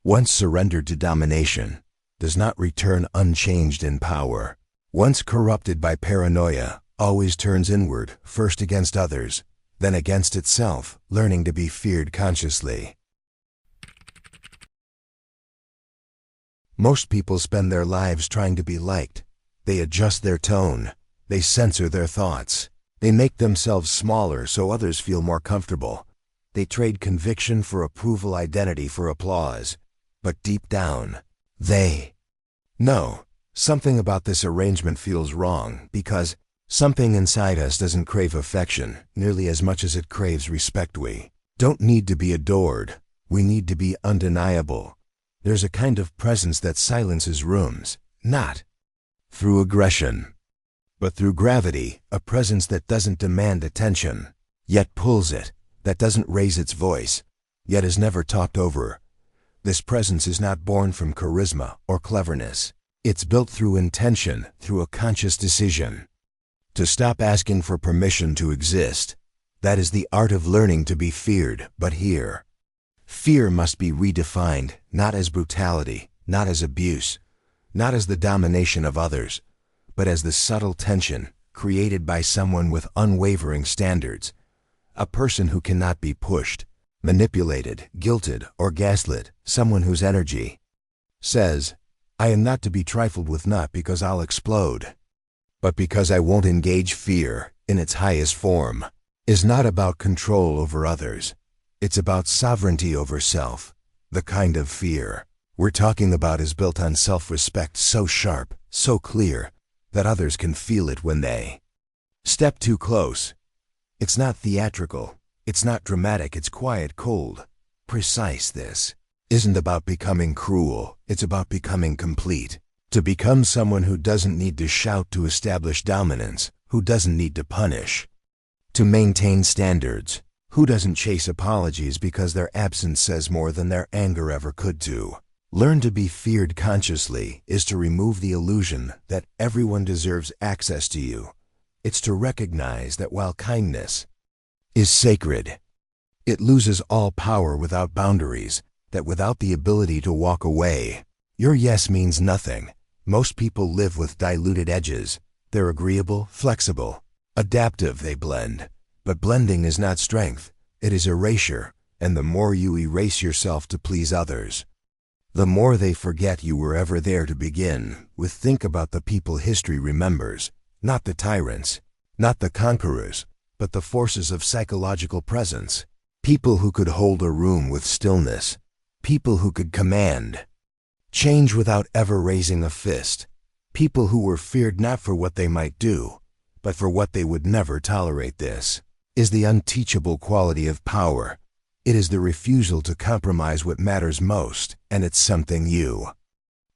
once surrendered to domination, does not return unchanged in power. Once corrupted by paranoia, always turns inward, first against others, then against itself, learning to be feared consciously. Most people spend their lives trying to be liked. They adjust their tone. They censor their thoughts. They make themselves smaller so others feel more comfortable. They trade conviction for approval, identity for applause. But deep down, they know something about this arrangement feels wrong, because something inside us doesn't crave affection nearly as much as it craves respect. We don't need to be adored. We need to be undeniable. There's a kind of presence that silences rooms, not through aggression, but through gravity, a presence that doesn't demand attention, yet pulls it, that doesn't raise its voice, yet is never talked over. This presence is not born from charisma or cleverness. It's built through intention, through a conscious decision to stop asking for permission to exist. That is the art of learning to be feared. But here, fear must be redefined, not as brutality, not as abuse, not as the domination of others, but as the subtle tension created by someone with unwavering standards, a person who cannot be pushed, manipulated, guilted, or gaslit, someone whose energy says, I am not to be trifled with, not because I'll explode, but because I won't engage. Fear, in its highest form, is not about control over others. It's about sovereignty over self. The kind of fear we're talking about is built on self-respect so sharp, so clear, that others can feel it when they step too close. It's not theatrical. It's not dramatic. It's quiet, cold, precise. This isn't about becoming cruel. It's about becoming complete. To become someone who doesn't need to shout to establish dominance, who doesn't need to punish. To maintain standards, who doesn't chase apologies because their absence says more than their anger ever could do. Learn to be feared consciously is to remove the illusion that everyone deserves access to you. It's to recognize that while kindness is sacred, it loses all power without boundaries, that without the ability to walk away, your yes means nothing. Most people live with diluted edges. They're agreeable, flexible, adaptive, they blend. But blending is not strength, it is erasure, and the more you erase yourself to please others, the more they forget you were ever there to begin with. Think about the people history remembers, not the tyrants, not the conquerors, but the forces of psychological presence. People who could hold a room with stillness, people who could command change without ever raising a fist, people who were feared not for what they might do, but for what they would never tolerate. This is the unteachable quality of power. It is the refusal to compromise what matters most, and it's something you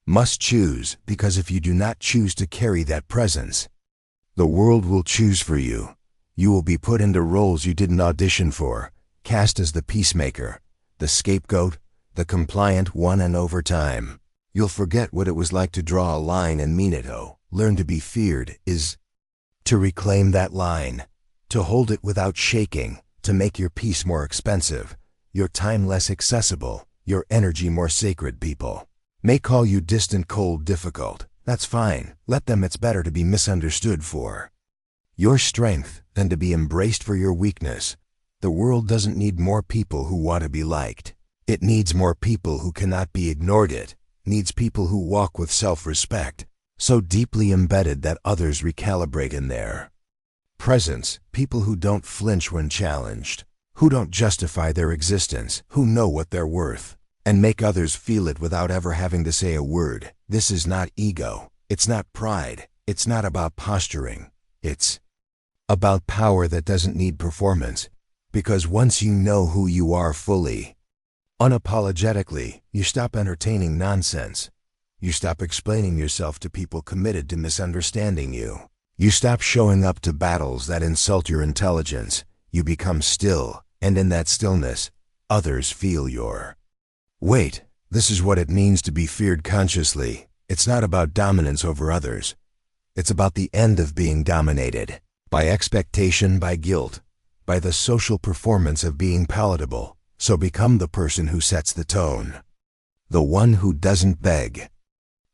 must choose, because if you do not choose to carry that presence, the world will choose for you. You will be put into roles you didn't audition for, cast as the peacemaker, the scapegoat, the compliant one, and over time, you'll forget what it was like to draw a line and mean it. Oh, learn to be feared is to reclaim that line, to hold it without shaking, to make your peace more expensive, your time less accessible, your energy more sacred. People may call you distant, cold, difficult. That's fine. Let them. It's better to be misunderstood for your strength than to be embraced for your weakness. The world doesn't need more people who want to be liked. It needs more people who cannot be ignored. It needs people who walk with self-respect, so deeply embedded that others recalibrate in their presence. People who don't flinch when challenged, who don't justify their existence, who know what they're worth, and make others feel it without ever having to say a word. This is not ego. It's not pride. It's not about posturing. It's about power that doesn't need performance. Because once you know who you are fully, unapologetically, you stop entertaining nonsense. You stop explaining yourself to people committed to misunderstanding you. You stop showing up to battles that insult your intelligence. You become still, and in that stillness, others feel your weight. This is what it means to be feared consciously. It's not about dominance over others. It's about the end of being dominated by expectation, by guilt, by the social performance of being palatable. So become the person who sets the tone. The one who doesn't beg,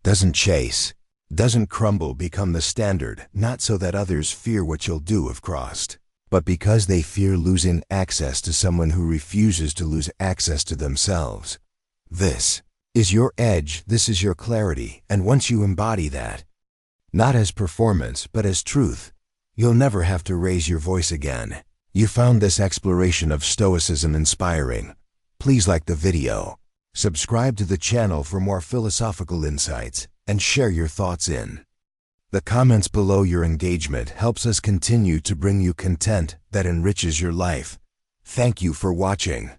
doesn't chase, doesn't crumble. Become the standard, not so that others fear what you'll do if crossed, but because they fear losing access to someone who refuses to lose access to themselves. This is your edge, this is your clarity, and once you embody that, not as performance but as truth, you'll never have to raise your voice again. You found this exploration of Stoicism inspiring? Please like the video, subscribe to the channel for more philosophical insights, and share your thoughts in the comments below. Your engagement helps us continue to bring you content that enriches your life. Thank you for watching.